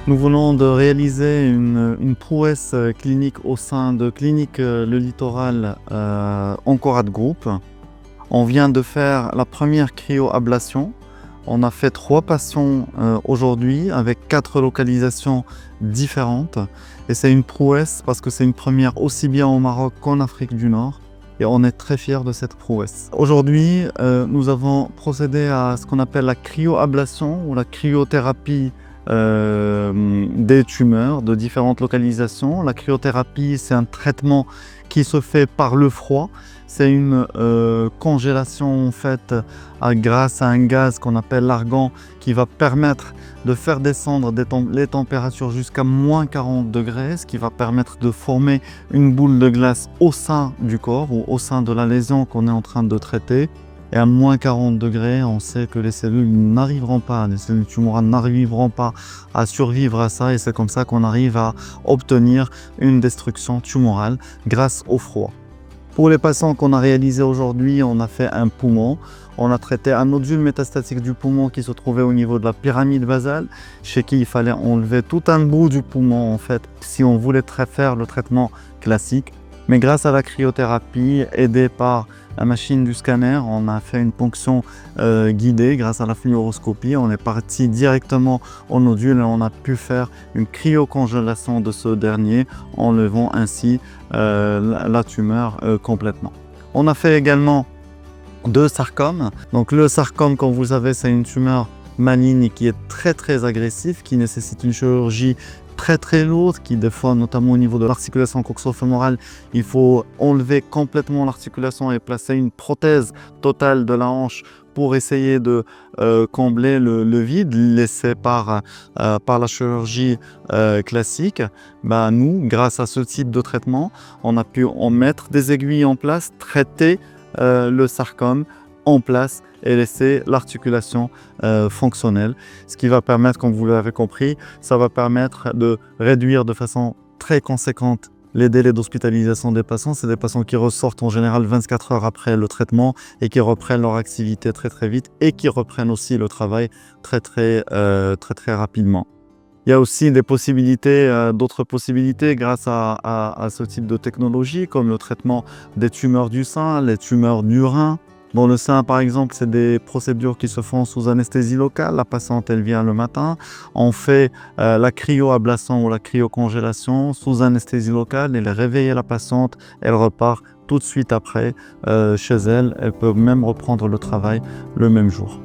Nous venons de réaliser une prouesse clinique au sein de Clinique Le Littoral Encorade Group. On vient de faire la première cryoablation. On a fait 3 patients aujourd'hui avec 4 localisations différentes. Et c'est une prouesse parce que c'est une première aussi bien au Maroc qu'en Afrique du Nord. Et on est très fiers de cette prouesse. Aujourd'hui, nous avons procédé à ce qu'on appelle la cryoablation ou la cryothérapie des tumeurs de différentes localisations. La cryothérapie, c'est un traitement qui se fait par le froid. C'est une congélation en fait grâce à un gaz qu'on appelle l'argan qui va permettre de faire descendre les températures jusqu'à moins 40 degrés, ce qui va permettre de former une boule de glace au sein du corps ou au sein de la lésion qu'on est en train de traiter. Et à moins 40 degrés, on sait que les cellules n'arriveront pas, les cellules tumorales n'arriveront pas à survivre à ça et c'est comme ça qu'on arrive à obtenir une destruction tumorale grâce au froid. Pour les patients qu'on a réalisés aujourd'hui, on a fait un poumon. On a traité un nodule métastatique du poumon qui se trouvait au niveau de la pyramide basale, chez qui il fallait enlever tout un bout du poumon en fait, si on voulait faire le traitement classique. Mais grâce à la cryothérapie, aidée par la machine du scanner, on a fait une ponction guidée grâce à la fluoroscopie. On est parti directement au nodule et on a pu faire une cryocongélation de ce dernier, enlevant ainsi la tumeur complètement. On a fait également 2 sarcomes. Donc le sarcome, comme vous savez, c'est une tumeur maligne qui est très agressive, qui nécessite une chirurgie très lourde, qui des fois, notamment au niveau de l'articulation coxo-fémorale, il faut enlever complètement l'articulation et placer une prothèse totale de la hanche pour essayer de combler le vide laissé par la chirurgie classique. Nous, grâce à ce type de traitement, on a pu en mettre des aiguilles en place, traiter le sarcome en place et laisser l'articulation fonctionnelle. Ce qui va permettre, comme vous l'avez compris, ça va permettre de réduire de façon très conséquente les délais d'hospitalisation des patients. C'est des patients qui ressortent en général 24 heures après le traitement et qui reprennent leur activité très vite et qui reprennent aussi le travail très rapidement. Il y a aussi des possibilités, d'autres possibilités grâce à ce type de technologie, comme le traitement des tumeurs du sein, les tumeurs du rein. Dans le sein, par exemple, c'est des procédures qui se font sous anesthésie locale. La patiente, elle vient le matin. On fait la cryoablation ou la cryocongélation sous anesthésie locale. Elle réveille la patiente. Elle repart tout de suite après chez elle. Elle peut même reprendre le travail le même jour.